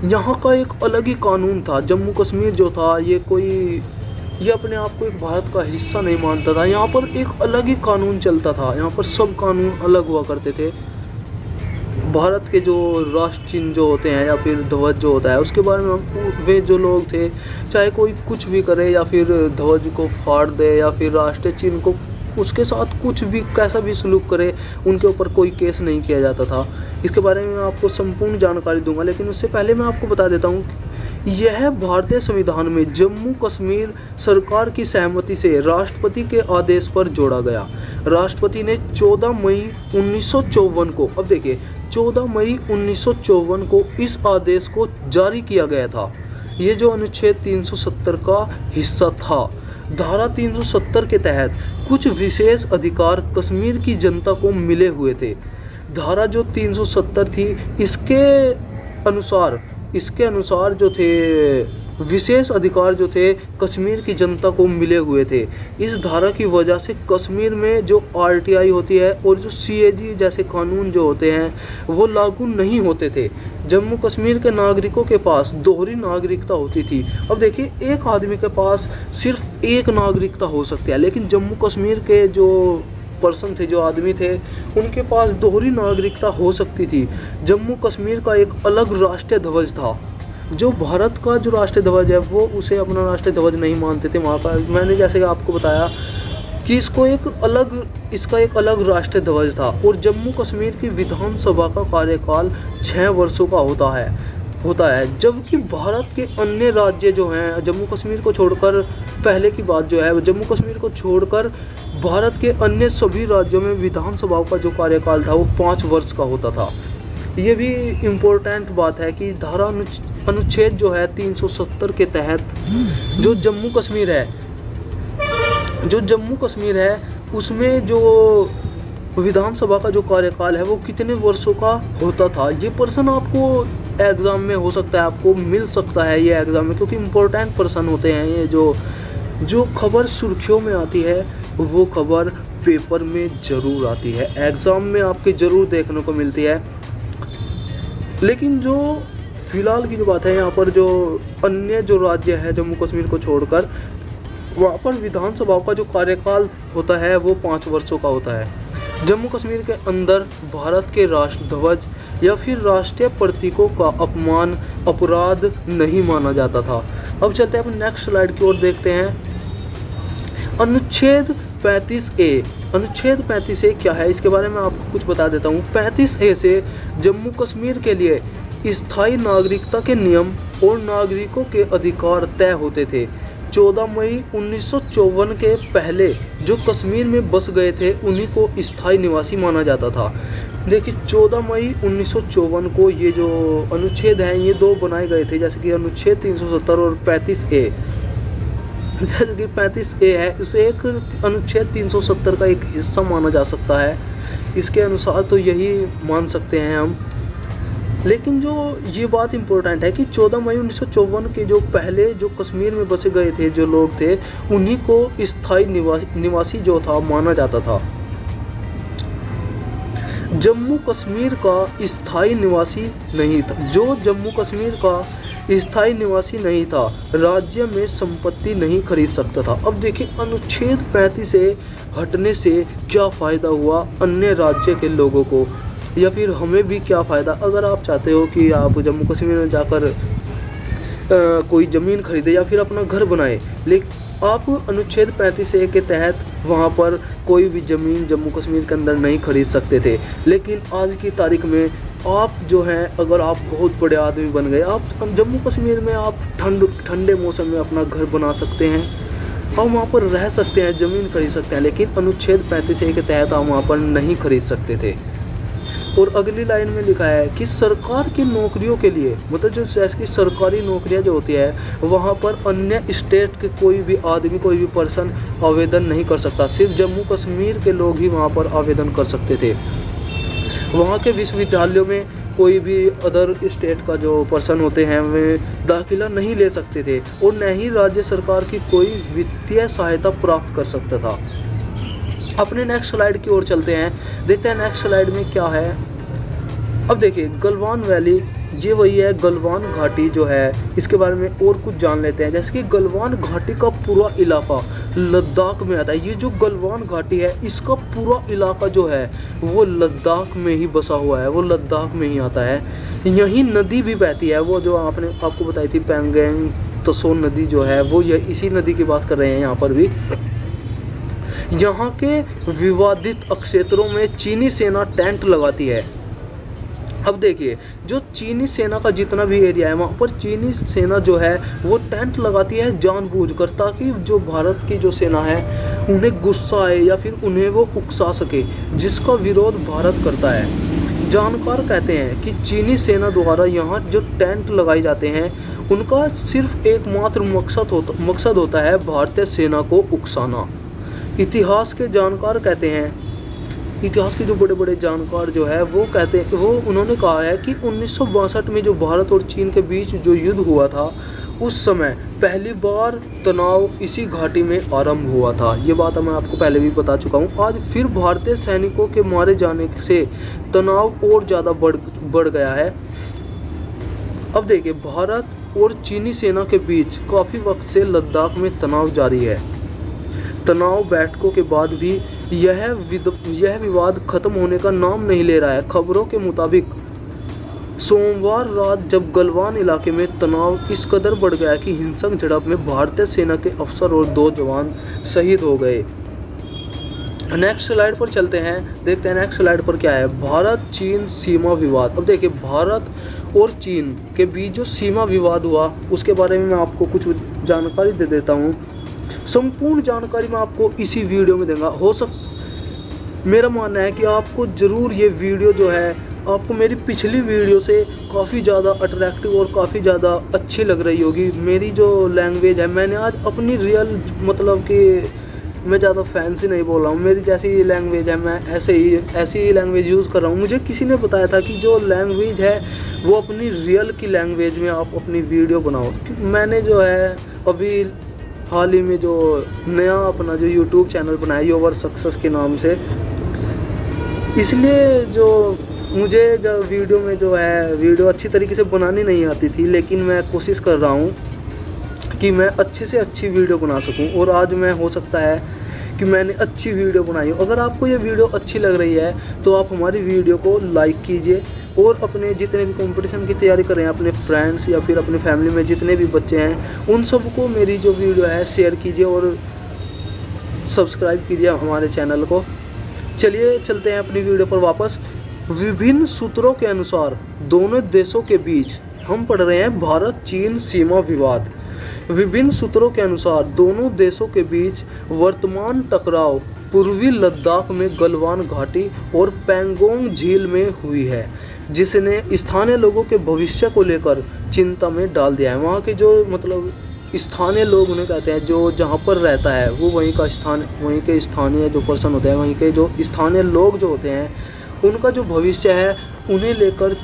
यहाँ का एक अलग ही कानून था। जम्मू कश्मीर जो था ये अपने आप को एक भारत का हिस्सा नहीं मानता था। यहाँ पर एक अलग ही कानून चलता था। यहाँ पर सब कानून अलग हुआ करते थे। भारत के जो राष्ट्र चिन्ह जो होते हैं या फिर ध्वज जो होता है, उसके बारे में वे जो लोग थे, चाहे कोई कुछ भी करे या फिर ध्वज को फाड़ दे या फिर राष्ट्रीय चिन्ह को, उसके साथ कुछ भी कैसा भी सलूक करे, उनके ऊपर कोई केस नहीं किया जाता था। इसके बारे में मैं आपको संपूर्ण जानकारी दूंगा, लेकिन उससे पहले मैं आपको बता देता हूँ, यह भारतीय संविधान में जम्मू कश्मीर सरकार की सहमति से राष्ट्रपति के आदेश पर जोड़ा गया। राष्ट्रपति ने 14 मई 1954 को, अब देखिए, 14 मई 1954 को इस आदेश को जारी किया गया था। ये जो अनुच्छेद 370 का हिस्सा था। धारा 370 के तहत कुछ विशेष अधिकार कश्मीर की जनता को मिले हुए थे। धारा जो 370 थी, इसके अनुसार जो थे विशेष अधिकार जो थे कश्मीर की जनता को मिले हुए थे। इस धारा की वजह से कश्मीर में जो आरटीआई होती है और जो सीएजी जैसे कानून जो होते हैं वो लागू नहीं होते थे। जम्मू कश्मीर के नागरिकों के पास दोहरी नागरिकता होती थी। अब देखिए, एक आदमी के पास सिर्फ एक नागरिकता हो सकती है, लेकिन जम्मू कश्मीर के जो पर्सन थे, जो आदमी थे, उनके पास दोहरी नागरिकता हो सकती थी। जम्मू कश्मीर का एक अलग राष्ट्रीय ध्वज था। जो भारत का जो राष्ट्रीय ध्वज है वो उसे अपना राष्ट्रीय ध्वज नहीं मानते थे वहाँ पर। मैंने जैसे कि आपको बताया कि इसका एक अलग राष्ट्रीय ध्वज था। और जम्मू कश्मीर की विधानसभा का कार्यकाल 6 वर्षों का होता है, जबकि भारत के अन्य राज्य जो हैं, जम्मू कश्मीर को छोड़कर, पहले की बात जो है, जम्मू कश्मीर को छोड़कर भारत के अन्य सभी राज्यों में विधानसभाओं का जो कार्यकाल था वो 5 वर्ष का होता था। ये भी इम्पोर्टेंट बात है कि धारा अनुच्छेद जो है 370 के तहत जो जम्मू कश्मीर है उसमें जो विधानसभा का जो कार्यकाल है वो कितने वर्षों का होता था। ये प्रश्न आपको एग्ज़ाम में हो सकता है, आपको मिल सकता है ये एग्ज़ाम में, क्योंकि इम्पोर्टेंट प्रश्न होते हैं ये। जो खबर सुर्खियों में आती है वो खबर पेपर में ज़रूर आती है, एग्ज़ाम में आपके ज़रूर देखने को मिलती है। लेकिन जो फिलहाल की जो बात है, यहाँ पर जो अन्य जो राज्य है जम्मू कश्मीर को छोड़कर, वहाँ पर विधानसभाओं का जो कार्यकाल होता है वो 5 वर्षों का होता है। जम्मू कश्मीर के अंदर भारत के राष्ट्र ध्वज या फिर राष्ट्रीय प्रतीकों का अपमान अपराध नहीं माना जाता था। अब चलते हैं अपन नेक्स्ट स्लाइड की ओर, देखते हैं अनुच्छेद 35A। अनुच्छेद 35A क्या है, इसके बारे में आपको कुछ बता देता हूँ। 35A से जम्मू कश्मीर के लिए स्थायी नागरिकता के नियम और नागरिकों के अधिकार तय होते थे। 14 मई 1954 के पहले जो कश्मीर में बस गए थे उन्हीं को स्थायी निवासी माना जाता था। देखिए, 14 मई 1954 को ये जो अनुच्छेद हैं ये 2 बनाए गए थे, जैसे कि अनुच्छेद 370 और 35A। जैसे कि 35A है, इसे एक अनुच्छेद 370 का एक हिस्सा माना जा सकता है। इसके अनुसार तो यही मान सकते हैं हम। लेकिन जो ये बात इम्पोर्टेंट है कि 14 मई 1954 के जो पहले जो कश्मीर में बसे गए थे जो लोग थे, उन्हीं को स्थायी निवासी जो था माना जाता था। जम्मू कश्मीर का स्थायी निवासी नहीं था। जो जम्मू कश्मीर का स्थायी निवासी नहीं था, राज्य में संपत्ति नहीं खरीद सकता था। अब देखिए, अनुच्छेद 35 से हटने से क्या फ़ायदा हुआ अन्य राज्य के लोगों को, या फिर हमें भी क्या फ़ायदा। अगर आप चाहते हो कि आप जम्मू कश्मीर में जाकर कोई ज़मीन खरीदे या फिर अपना घर बनाए, लेकिन आप अनुच्छेद 35A के तहत वहाँ पर कोई भी ज़मीन जम्मू कश्मीर के अंदर नहीं खरीद सकते थे। लेकिन आज की तारीख में आप जो हैं, अगर आप बहुत बड़े आदमी बन गए, आप जम्मू कश्मीर में आप ठंडे मौसम में अपना घर बना सकते हैं और वहाँ पर रह सकते हैं, ज़मीन खरीद सकते हैं। लेकिन अनुच्छेद 35A के तहत आप वहाँ पर नहीं खरीद सकते थे। और अगली लाइन में लिखा है कि सरकार की नौकरियों के लिए, मतलब जो जैसे कि सरकारी नौकरियां जो होती है, वहाँ पर अन्य स्टेट के कोई भी आदमी, कोई भी पर्सन आवेदन नहीं कर सकता। सिर्फ जम्मू कश्मीर के लोग ही वहाँ पर आवेदन कर सकते थे। वहाँ के विश्वविद्यालयों में कोई भी अदर स्टेट का जो पर्सन होते हैं वे दाखिला नहीं ले सकते थे, और न ही राज्य सरकार की कोई वित्तीय सहायता प्राप्त कर सकता था। अपने नेक्स्ट स्लाइड की ओर चलते हैं, देखते हैं नेक्स्ट स्लाइड में क्या है। अब देखिए गलवान वैली, ये वही है गलवान घाटी जो है, इसके बारे में और कुछ जान लेते हैं। जैसे कि गलवान घाटी का पूरा इलाका लद्दाख में आता है। ये जो गलवान घाटी है इसका पूरा इलाका जो है वो लद्दाख में ही बसा हुआ है, वो लद्दाख में ही आता है। यही नदी भी बहती है, वो जो आपको बताई थी पैंगोंग त्सो नदी जो है, वो ये इसी नदी की बात कर रहे हैं यहाँ पर भी। यहाँ के विवादित क्षेत्रों में चीनी सेना टेंट लगाती है। अब देखिए जो चीनी सेना का जितना भी एरिया है वहाँ पर चीनी सेना जो है वो टेंट लगाती है जानबूझकर, ताकि जो भारत की जो सेना है उन्हें गुस्सा आए या फिर उन्हें वो उकसा सके, जिसका विरोध भारत करता है। जानकार कहते हैं कि चीनी सेना द्वारा यहाँ जो टेंट लगाए जाते हैं उनका सिर्फ एकमात्र मकसद होता है भारतीय सेना को उकसाना। इतिहास के जानकार कहते हैं, इतिहास के जो बड़े बड़े जानकार जो है वो कहते हैं, वो उन्होंने कहा है कि 1962 में जो भारत और चीन के बीच जो युद्ध हुआ था उस समय पहली बार तनाव इसी घाटी में आरंभ हुआ था। ये बात मैं आपको पहले भी बता चुका हूँ। आज फिर भारतीय सैनिकों के मारे जाने से तनाव और ज़्यादा बढ़ गया है। अब देखिए भारत और चीनी सेना के बीच काफ़ी वक्त से लद्दाख में तनाव जारी है। तनाव बैठकों के बाद भी यह विवाद खत्म होने का नाम नहीं ले रहा है। खबरों के मुताबिक सोमवार रात जब गलवान इलाके में तनाव इस कदर बढ़ गया कि हिंसक झड़प में भारतीय सेना के अफसर और 2 जवान शहीद हो गए। नेक्स्ट स्लाइड पर चलते हैं, देखते हैं नेक्स्ट स्लाइड पर क्या है। भारत चीन सीमा विवाद। अब देखिए भारत और चीन के बीच जो सीमा विवाद हुआ उसके बारे में मैं आपको कुछ जानकारी दे देता हूँ। संपूर्ण जानकारी मैं आपको इसी वीडियो में दूंगा। मेरा मानना है कि आपको ज़रूर ये वीडियो जो है आपको मेरी पिछली वीडियो से काफ़ी ज़्यादा अट्रैक्टिव और काफ़ी ज़्यादा अच्छी लग रही होगी। मेरी जो लैंग्वेज है मैंने आज अपनी रियल मतलब कि मैं ज़्यादा फैंसी नहीं बोल रहा हूँ, मेरी जैसी लैंग्वेज है मैं ऐसी ही लैंग्वेज यूज़ कर रहा हूँ। मुझे किसी ने बताया था कि जो लैंग्वेज है वो अपनी रियल की लैंग्वेज में आप अपनी वीडियो बनाओ। मैंने जो है अभी हाल ही में जो नया अपना जो YouTube चैनल बनाया योवर सक्सेस के नाम से, इसलिए जो मुझे जो वीडियो में जो है वीडियो अच्छी तरीके से बनानी नहीं आती थी, लेकिन मैं कोशिश कर रहा हूँ कि मैं अच्छे से अच्छी वीडियो बना सकूँ। और आज मैं हो सकता है कि मैंने अच्छी वीडियो बनाई हो। अगर आपको ये वीडियो अच्छी लग रही है तो आप हमारी वीडियो को लाइक कीजिए और अपने जितने भी कंपटीशन की तैयारी कर रहे हैं अपने फ्रेंड्स या फिर अपनी फैमिली में जितने भी बच्चे हैं उन सबको मेरी जो वीडियो है शेयर कीजिए और सब्सक्राइब कीजिए हमारे चैनल को। चलिए चलते हैं अपनी वीडियो पर वापस। विभिन्न सूत्रों के अनुसार दोनों देशों के बीच हम पढ़ रहे हैं भारत चीन सीमा विवाद। विभिन्न सूत्रों के अनुसार दोनों देशों के बीच वर्तमान टकराव पूर्वी लद्दाख में गलवान घाटी और पैंगोंग झील में हुई है, जिसने स्थानीय लोगों के भविष्य को लेकर चिंता में डाल दिया है। वहाँ के जो मतलब स्थानीय लोग उन्हें कहते हैं, जो जहाँ पर रहता है वो वहीं के स्थानीय जो पर्सन होते हैं, वहीं के जो स्थानीय लोग जो होते हैं उनका जो भविष्य है उन्हें लेकर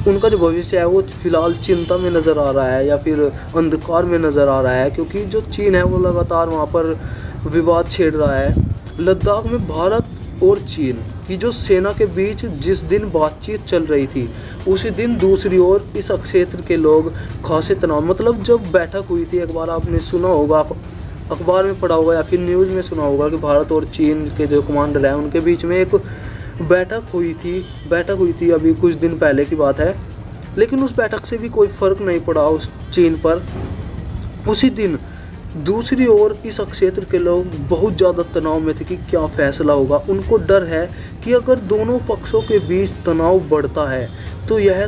उनका जो भविष्य है वो फिलहाल चिंता में नज़र आ रहा है या फिर अंधकार में नज़र आ रहा है, क्योंकि जो चीन है वो लगातार वहाँ पर विवाद छेड़ रहा है। लद्दाख में भारत और चीन की जो सेना के बीच जिस दिन बातचीत चल रही थी उसी दिन दूसरी ओर इस क्षेत्र के लोग खासे तनाव मतलब जब बैठक हुई थी, एक बार आपने सुना होगा, अखबार में पढ़ा होगा या फिर न्यूज़ में सुना होगा कि भारत और चीन के जो कमांडर हैं उनके बीच में एक बैठक हुई थी अभी कुछ दिन पहले की बात है। लेकिन उस बैठक से भी कोई फ़र्क नहीं पड़ा उस चीन पर। उसी दिन दूसरी ओर इस क्षेत्र के लोग बहुत ज़्यादा तनाव में थे कि क्या फ़ैसला होगा। उनको डर है कि अगर दोनों पक्षों के बीच तनाव बढ़ता है तो यह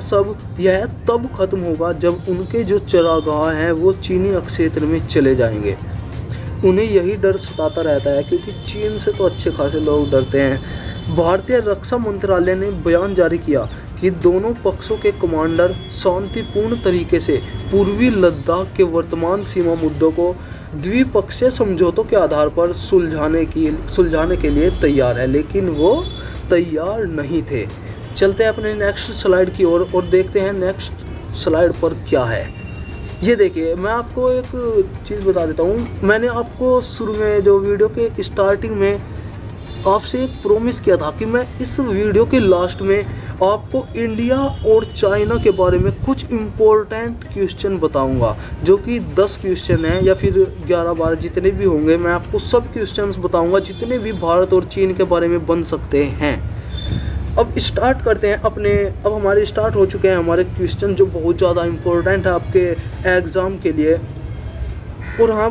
तब ख़त्म होगा जब उनके जो चरागाह हैं वो चीनी क्षेत्र में चले जाएंगे। उन्हें यही डर सताता रहता है क्योंकि चीन से तो अच्छे खासे लोग डरते हैं। भारतीय रक्षा मंत्रालय ने बयान जारी किया कि दोनों पक्षों के कमांडर शांतिपूर्ण तरीके से पूर्वी लद्दाख के वर्तमान सीमा मुद्दों को द्विपक्षीय समझौतों के आधार पर सुलझाने के लिए तैयार है, लेकिन वो तैयार नहीं थे। चलते हैं अपने नेक्स्ट स्लाइड की ओर और देखते हैं नेक्स्ट स्लाइड पर क्या है। ये देखिए, मैं आपको एक चीज़ बता देता हूँ। मैंने आपको शुरू में जो वीडियो के स्टार्टिंग में आपसे एक प्रॉमिस किया था कि मैं इस वीडियो के लास्ट में आपको इंडिया और चाइना के बारे में कुछ इम्पोर्टेंट क्वेश्चन बताऊंगा, जो कि 10 क्वेश्चन हैं या फिर 11-12 जितने भी होंगे। मैं आपको सब क्वेश्चंस बताऊंगा जितने भी भारत और चीन के बारे में बन सकते हैं। अब स्टार्ट करते हैं अब हमारे स्टार्ट हो चुके हैं हमारे क्वेश्चन, जो बहुत ज़्यादा इम्पोर्टेंट है आपके एग्ज़ाम के लिए। और हाँ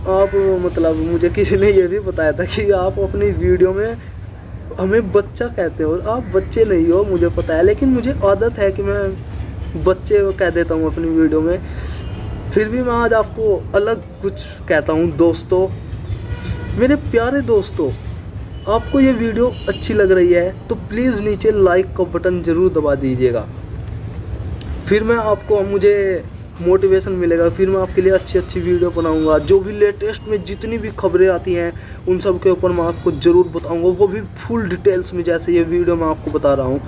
आप मतलब मुझे किसी ने ये भी बताया था कि आप अपनी वीडियो में हमें बच्चा कहते हो। आप बच्चे नहीं हो, मुझे पता है, लेकिन मुझे आदत है कि मैं बच्चे कह देता हूँ अपनी वीडियो में। फिर भी मैं आज आपको अलग कुछ कहता हूँ। दोस्तों, मेरे प्यारे दोस्तों, आपको ये वीडियो अच्छी लग रही है तो प्लीज़ नीचे लाइक का बटन ज़रूर दबा दीजिएगा। फिर मुझे मोटिवेशन मिलेगा, फिर मैं आपके लिए अच्छी वीडियो बनाऊंगा। जो भी लेटेस्ट में जितनी भी खबरें आती हैं उन सब के ऊपर मैं आपको ज़रूर बताऊंगा, वो भी फुल डिटेल्स में, जैसे ये वीडियो मैं आपको बता रहा हूँ।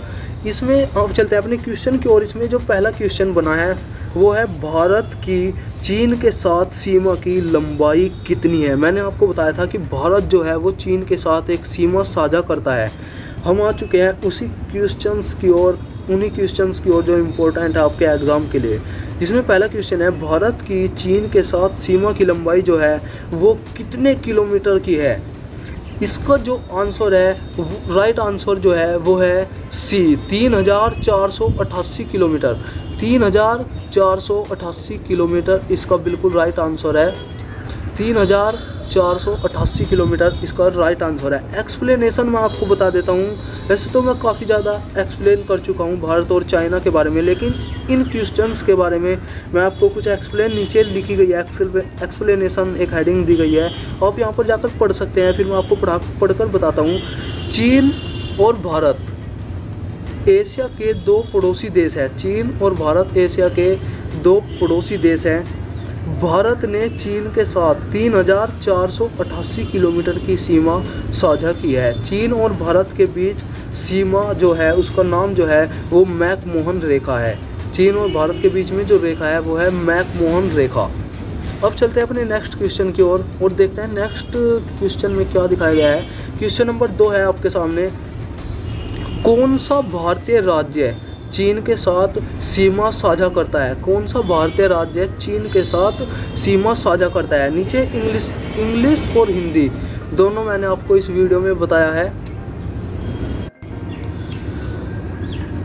इसमें आप चलते हैं अपने क्वेश्चन की ओर। इसमें जो पहला क्वेश्चन बना है वो है, भारत की चीन के साथ सीमा की लंबाई कितनी है। मैंने आपको बताया था कि भारत जो है वो चीन के साथ एक सीमा साझा करता है। हम आ चुके हैं उन्हीं क्वेश्चंस की ओर जो इम्पोर्टेंट है आपके एग्ज़ाम के लिए। जिसमें पहला क्वेश्चन है, भारत की चीन के साथ सीमा की लंबाई जो है वो कितने किलोमीटर की है। इसका जो आंसर है, राइट आंसर जो है वो है सी, 3488 किलोमीटर। 3488 किलोमीटर इसका बिल्कुल राइट आंसर है। 3488 किलोमीटर इसका राइट आंसर है। एक्सप्लेनेशन मैं आपको बता देता हूँ। वैसे तो मैं काफ़ी ज़्यादा एक्सप्लेन कर चुका हूँ भारत और चाइना के बारे में, लेकिन इन क्वेश्चंस के बारे में मैं आपको कुछ नीचे लिखी गई है, एक्सप्लेनेशन एक हेडिंग दी गई है, आप यहाँ पर जाकर पढ़ सकते हैं। फिर मैं आपको पढ़कर बताता हूँ। चीन और भारत एशिया के 2 पड़ोसी देश हैं। चीन और भारत एशिया के 2 पड़ोसी देश हैं। भारत ने चीन के साथ 3488 किलोमीटर की सीमा साझा की है। चीन और भारत के बीच सीमा जो है उसका नाम जो है वो मैकमोहन रेखा है। चीन और भारत के बीच में जो रेखा है वो है मैकमोहन रेखा। अब चलते हैं अपने नेक्स्ट क्वेश्चन की ओर और देखते हैं नेक्स्ट क्वेश्चन में क्या दिखाया गया है। क्वेश्चन नंबर 2 है आपके सामने, कौन सा भारतीय राज्य चीन के साथ सीमा साझा करता है। कौन सा भारतीय राज्य चीन के साथ सीमा साझा करता है। नीचे इंग्लिश और हिंदी दोनों मैंने आपको इस वीडियो में बताया है।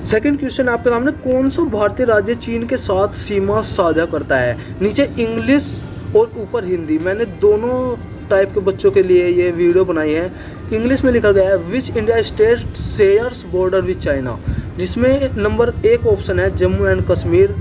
सेकंड क्वेश्चन आपके सामने, कौन सा भारतीय राज्य चीन के साथ सीमा साझा करता है। नीचे इंग्लिश और ऊपर हिंदी, मैंने दोनों टाइप के बच्चों के लिए ये वीडियो बनाई है। इंग्लिश में लिखा गया है, which India state shares border with China, जिसमें नंबर 1 ऑप्शन है जम्मू एंड कश्मीर,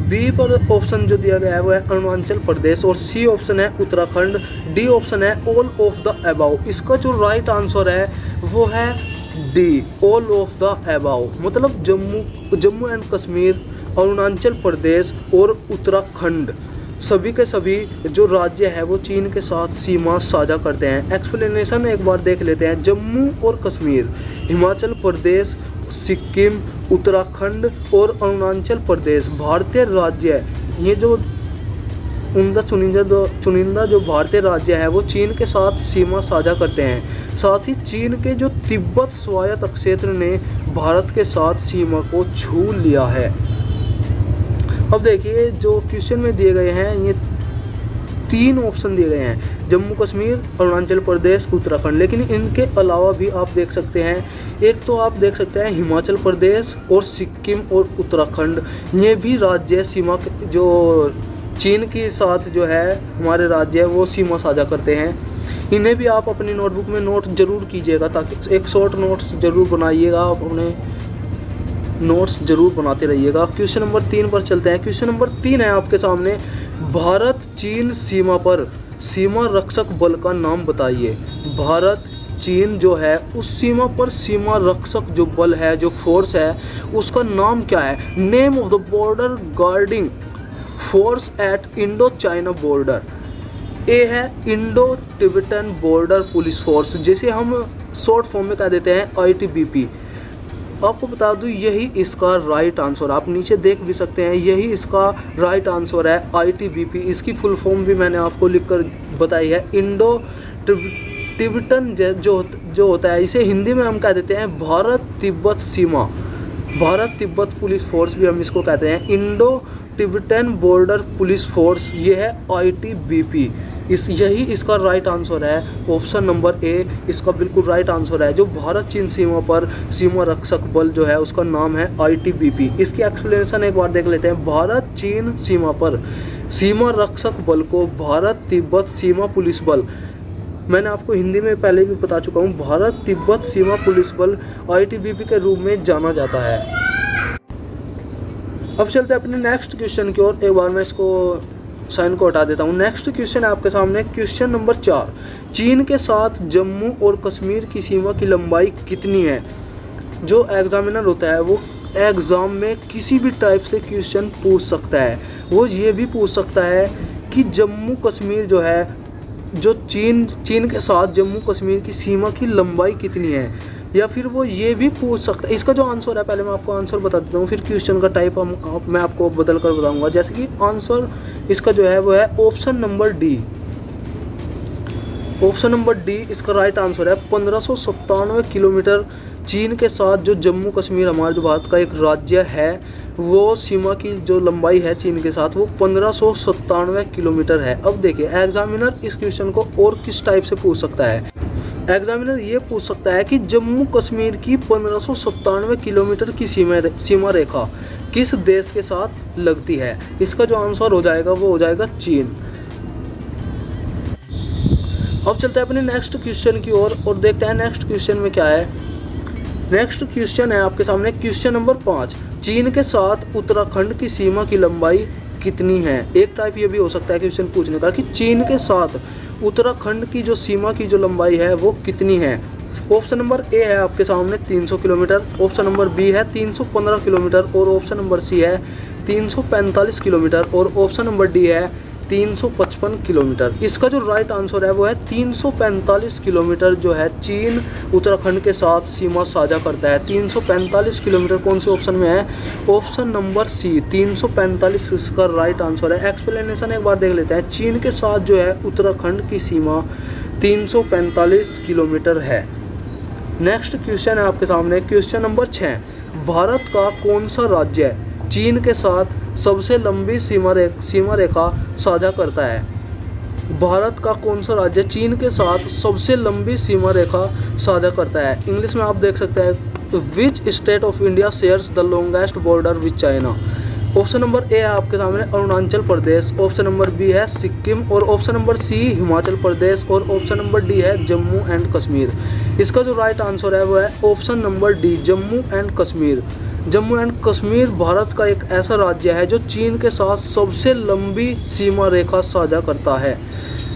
बी पर ऑप्शन जो दिया गया है वो है अरुणाचल प्रदेश, और सी ऑप्शन है उत्तराखंड, डी ऑप्शन है ऑल ऑफ द अबाउ। इसका जो राइट आंसर है वो है D, all of the above. मतलब जम्मू एंड कश्मीर, अरुणाचल प्रदेश और उत्तराखंड सभी के सभी जो राज्य है वो चीन के साथ सीमा साझा करते हैं। एक्सप्लेनेशन एक बार देख लेते हैं। जम्मू और कश्मीर, हिमाचल प्रदेश, सिक्किम, उत्तराखंड और अरुणाचल प्रदेश भारतीय राज्य, ये जो चुनिंदा जो भारतीय राज्य है वो चीन के साथ सीमा साझा करते हैं। साथ ही चीन के जो तिब्बत स्वायत्त क्षेत्र ने भारत के साथ सीमा को छू लिया है। अब देखिए जो क्वेश्चन में दिए गए हैं ये 3 ऑप्शन दिए गए हैं, जम्मू कश्मीर, अरुणाचल प्रदेश, उत्तराखंड, लेकिन इनके अलावा भी आप देख सकते हैं। एक तो आप देख सकते हैं हिमाचल प्रदेश और सिक्किम और उत्तराखंड, ये भी राज्य सीमा जो चीन के साथ जो है हमारे राज्य है वो सीमा साझा करते हैं। इन्हें भी आप अपनी नोटबुक में नोट जरूर कीजिएगा, ताकि एक शॉर्ट नोट्स जरूर बनाइएगा, आप अपने नोट्स जरूर बनाते रहिएगा। क्वेश्चन नंबर 3 पर चलते हैं। क्वेश्चन नंबर 3 है आपके सामने, भारत चीन सीमा पर सीमा रक्षक बल का नाम बताइए। भारत चीन जो है उस सीमा पर सीमा रक्षक जो बल है, जो फोर्स है, उसका नाम क्या है। Name of the border guarding force at Indo China border. A है Indo Tibetan border police force, जिसे हम शॉर्ट फॉर्म में कह देते हैं ITBP। आपको बता दूं यही इसका राइट आंसर, आप नीचे देख भी सकते हैं, यही इसका राइट आंसर है ITBP। इसकी फुल फॉर्म भी मैंने आपको लिखकर बताई है, इंडो तिब्बतन जो होता है, इसे हिंदी में हम कह देते हैं भारत तिब्बत सीमा, भारत तिब्बत पुलिस फोर्स भी हम इसको कहते हैं, Indo Tibetan border police force, ये है ITBP। यही इसका राइट आंसर है, ऑप्शन नंबर ए इसका बिल्कुल राइट आंसर है। जो भारत चीन सीमा पर सीमा रक्षक बल जो है उसका नाम है ITBP। इसकी एक्सप्लेनेशन एक बार देख लेते हैं। भारत चीन सीमा पर सीमा रक्षक बल को भारत तिब्बत सीमा पुलिस बल, मैंने आपको हिंदी में पहले भी बता चुका हूँ, भारत तिब्बत सीमा पुलिस बल ITBP के रूप में जाना जाता है। अब चलते हैं अपने नेक्स्ट क्वेश्चन की ओर। एक बार मैं इसको साइन को हटा देता हूँ। नेक्स्ट क्वेश्चन है आपके सामने, क्वेश्चन नंबर 4, चीन के साथ जम्मू और कश्मीर की सीमा की लंबाई कितनी है। जो एग्जामिनर होता है वो एग्ज़ाम में किसी भी टाइप से क्वेश्चन पूछ सकता है। वो ये भी पूछ सकता है कि जम्मू कश्मीर जो है, जो चीन के साथ जम्मू कश्मीर की सीमा की लंबाई कितनी है, या फिर वो ये भी पूछ सकता है। इसका जो आंसर है, पहले मैं आपको आंसर बता देता हूँ, फिर क्वेश्चन का टाइप मैं आपको बदल कर बताऊँगा। जैसे कि आंसर इसका जो है वो है option number D. Option number D इसका राइट आंसर है। 1597 किलोमीटर चीन के साथ जो जम्मू कश्मीर हमारे जो भारत का एक राज्य है, वो सीमा की जो लंबाई है चीन के साथ वो 1597 किलोमीटर है। अब देखिए एग्जामिनर इस क्वेश्चन को और किस टाइप से पूछ सकता है। एग्जामिनर ये पूछ सकता है कि जम्मू कश्मीर की 1597 किलोमीटर की सीमा रेखा किस देश के साथ लगती है। इसका जो आंसर हो जाएगा वो हो जाएगा चीन। अब चलते हैं अपने नेक्स्ट क्वेश्चन की ओर और देखते हैं नेक्स्ट क्वेश्चन में क्या है। नेक्स्ट क्वेश्चन है आपके सामने, क्वेश्चन नंबर 5, चीन के साथ उत्तराखंड की सीमा की लंबाई कितनी है। एक टाइप ये भी हो सकता है क्वेश्चन पूछने का कि चीन के साथ उत्तराखंड की जो सीमा की जो लंबाई है वो कितनी है। ऑप्शन नंबर ए है आपके सामने 300 किलोमीटर, ऑप्शन नंबर बी है 315 किलोमीटर और ऑप्शन नंबर सी है 345 किलोमीटर और ऑप्शन नंबर डी है 355 किलोमीटर। इसका जो राइट आंसर है वो है 345 किलोमीटर जो है चीन उत्तराखंड के साथ सीमा साझा करता है। 345 किलोमीटर कौन से ऑप्शन में है, ऑप्शन नंबर सी 345 इसका राइट आंसर है। एक्सप्लेनेशन एक बार देख लेते हैं। चीन के साथ जो है उत्तराखंड की सीमा 345 किलोमीटर है। नेक्स्ट क्वेश्चन है आपके सामने, क्वेश्चन नंबर 6, भारत का कौन सा राज्य चीन के साथ सबसे लंबी सीमा रेखा साझा करता है। भारत का कौन सा राज्य चीन के साथ सबसे लंबी सीमा रेखा साझा करता है। इंग्लिश में आप देख सकते हैं, विच state of India shares the longest border with China. Option number A है आपके सामने Arunachal Pradesh, option number B है सिक्किम और ऑप्शन नंबर सी हिमाचल प्रदेश और ऑप्शन नंबर डी है जम्मू एंड कश्मीर। इसका जो राइट आंसर है वो है option number D Jammu and Kashmir. Jammu and Kashmir Bharat का एक ऐसा राज्य है जो चीन के साथ सबसे लंबी सीमा रेखा साझा करता है।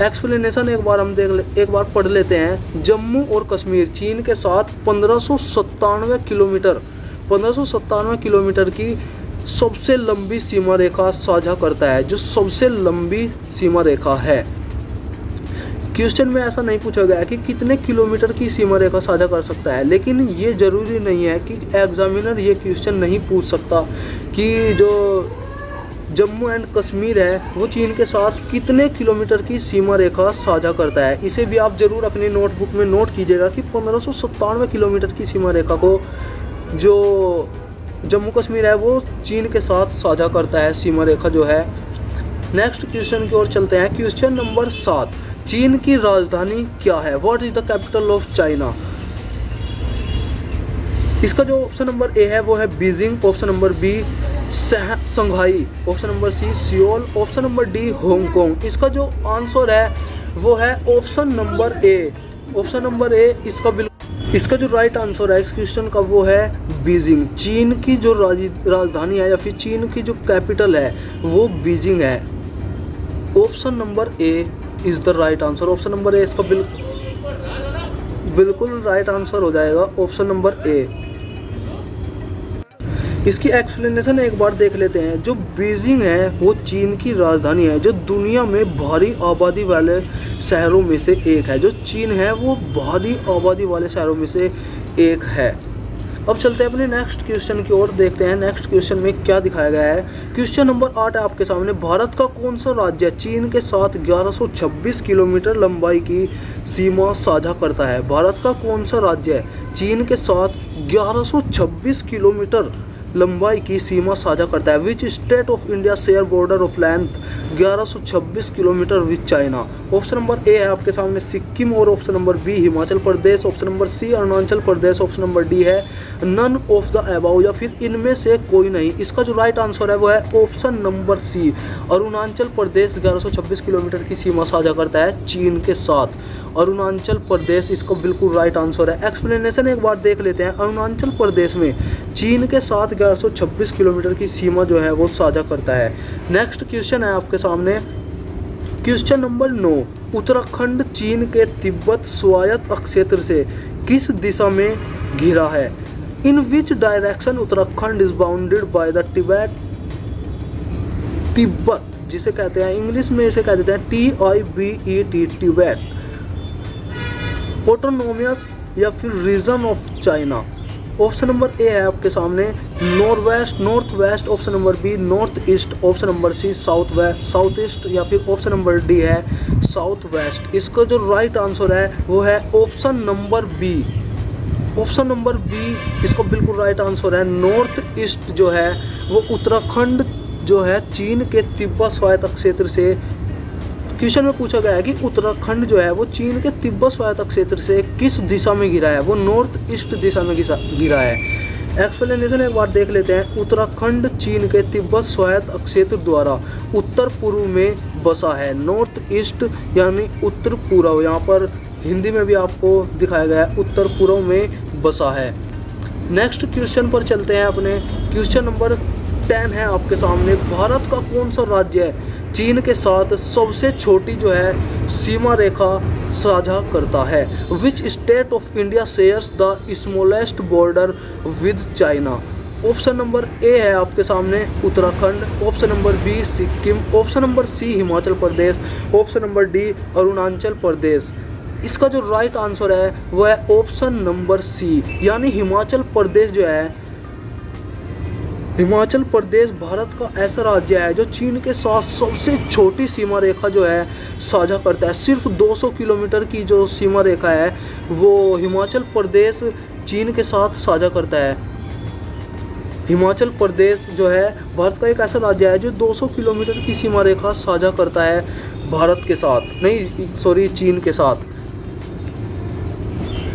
एक्सप्लेनेशन एक बार पढ़ लेते हैं। जम्मू और कश्मीर चीन के साथ 1597 किलोमीटर की सबसे लंबी सीमा रेखा साझा करता है, जो सबसे लंबी सीमा रेखा है। क्वेश्चन में ऐसा नहीं पूछा गया कि कितने किलोमीटर की सीमा रेखा साझा कर सकता है, लेकिन ये ज़रूरी नहीं है कि एग्जामिनर ये क्वेश्चन नहीं पूछ सकता कि जो जम्मू एंड कश्मीर है वो चीन के साथ कितने किलोमीटर की सीमा रेखा साझा करता है। इसे भी आप ज़रूर अपनी नोटबुक में नोट कीजिएगा कि 1597 किलोमीटर की सीमा रेखा को जो जम्मू कश्मीर है वो चीन के साथ साझा करता है, सीमा रेखा जो है। नेक्स्ट क्वेश्चन की ओर चलते हैं। क्वेश्चन नंबर 7, चीन की राजधानी क्या है। What is the capital of China. इसका जो ऑप्शन नंबर ए है वो है Beijing, option number B Shanghai, option number C Seoul, option number D Hong Kong. इसका जो आंसर है वो है option number A. Option number A इसका जो राइट आंसर है इस क्वेश्चन का वो है बीजिंग। चीन की जो राजधानी है या फिर चीन की जो कैपिटल है वो बीजिंग है। Option number A is the right answer. Option number A इसका बिल्कुल राइट आंसर हो जाएगा, ऑप्शन नंबर ए। इसकी एक्सप्लेनेशन एक बार देख लेते हैं। जो बीजिंग है वो चीन की राजधानी है, जो दुनिया में भारी आबादी वाले शहरों में से एक है। जो चीन है वो भारी आबादी वाले शहरों में से एक है। अब चलते हैं अपने नेक्स्ट क्वेश्चन की ओर, देखते हैं नेक्स्ट क्वेश्चन में क्या दिखाया गया है। क्वेश्चन नंबर 8 है आपके सामने। भारत का कौन सा राज्य चीन के साथ 1126 किलोमीटर लंबाई की सीमा साझा करता है? भारत का कौन सा राज्य चीन के साथ 1126 किलोमीटर लंबाई की सीमा साझा करता है? Which state of India share border of length 1126 kilometre with China? Option number A है आपके सामने सिक्किम, और option number B Himachal Pradesh, option number सी Arunachal Pradesh, option number D है नन ऑफ द अबाउ, या फिर इनमें से कोई नहीं। इसका जो राइट आंसर है वो है ऑप्शन नंबर सी, अरुणाचल प्रदेश 1126 किलोमीटर की सीमा साझा करता है चीन के साथ। अरुणाचल प्रदेश इसका बिल्कुल राइट आंसर है। एक्सप्लेनेशन एक बार देख लेते हैं। अरुणाचल प्रदेश में चीन के साथ 1126 किलोमीटर की सीमा जो है वो साझा करता है। नेक्स्ट क्वेश्चन है आपके सामने, क्वेश्चन नंबर 9। उत्तराखंड चीन के तिब्बत स्वायत्त क्षेत्र से किस दिशा में घिरा है? In which direction Uttarakhand is bounded by the Tibet, जिसे कहते हैं इंग्लिश में इसे कह देते हैं TIBET, तिब्बत, ऑटोनोमियस या फिर region of China. Option number A है आपके सामने north west, option number B north east, option number C south east, या फिर ऑप्शन नंबर डी है साउथ वेस्ट। इसका जो राइट आंसर है वो है option number B. Option number B इसका बिल्कुल राइट आंसर है। नॉर्थ ईस्ट जो है वो उत्तराखंड जो है चीन के तिब्बत स्वायत्त क्षेत्र से, क्वेश्चन में पूछा गया है कि उत्तराखंड जो है वो चीन के तिब्बत स्वायत्त क्षेत्र से किस दिशा में घिरा है? वो नॉर्थ ईस्ट दिशा में घिरा है। एक्सप्लेनेशन एक बार देख लेते हैं। उत्तराखंड चीन के तिब्बत स्वायत्त क्षेत्र द्वारा उत्तर पूर्व में बसा है। नॉर्थ ईस्ट यानी उत्तर पूर्व, यहाँ पर हिंदी में भी आपको दिखाया गया है उत्तर पूर्व में बसा है। नेक्स्ट क्वेश्चन पर चलते हैं अपने। क्वेश्चन नंबर 10 है आपके सामने। भारत का कौन सा राज्य है चीन के साथ सबसे छोटी जो है सीमा रेखा साझा करता है? Which state of India shares the smallest border with China? Option number A है आपके सामने Uttarakhand, option number B Sikkim, option number C Himachal Pradesh, option number D Arunachal Pradesh. इसका जो राइट आंसर है वो है ऑप्शन नंबर सी, यानी हिमाचल प्रदेश जो है, हिमाचल प्रदेश भारत का ऐसा राज्य है जो चीन के साथ सबसे छोटी सीमा रेखा जो है साझा करता है। सिर्फ 200 किलोमीटर की जो सीमा रेखा है वो हिमाचल प्रदेश चीन के साथ साझा करता है। हिमाचल प्रदेश जो है भारत का एक ऐसा राज्य है जो 200 किलोमीटर की सीमा रेखा साझा करता है भारत के साथ, नहीं सॉरी चीन के साथ।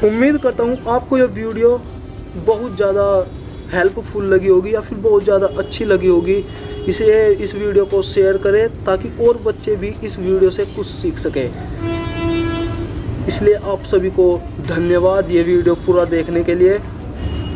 उम्मीद करता हूँ आपको यह वीडियो बहुत ज़्यादा हेल्पफुल लगी होगी या फिर बहुत ज़्यादा अच्छी लगी होगी। इसलिए इस वीडियो को शेयर करें ताकि और बच्चे भी इस वीडियो से कुछ सीख सकें। इसलिए आप सभी को धन्यवाद ये वीडियो पूरा देखने के लिए।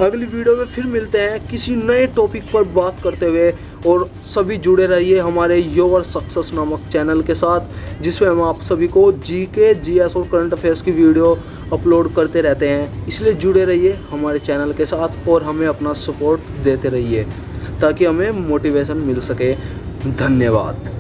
अगली वीडियो में फिर मिलते हैं किसी नए टॉपिक पर बात करते हुए, और सभी जुड़े रहिए हमारे योर सक्सेस नामक चैनल के साथ, जिसमें हम आप सभी को GK, GS और करंट अफेयर्स की वीडियो अपलोड करते रहते हैं। इसलिए जुड़े रहिए हमारे चैनल के साथ और हमें अपना सपोर्ट देते रहिए ताकि हमें मोटिवेशन मिल सके। धन्यवाद।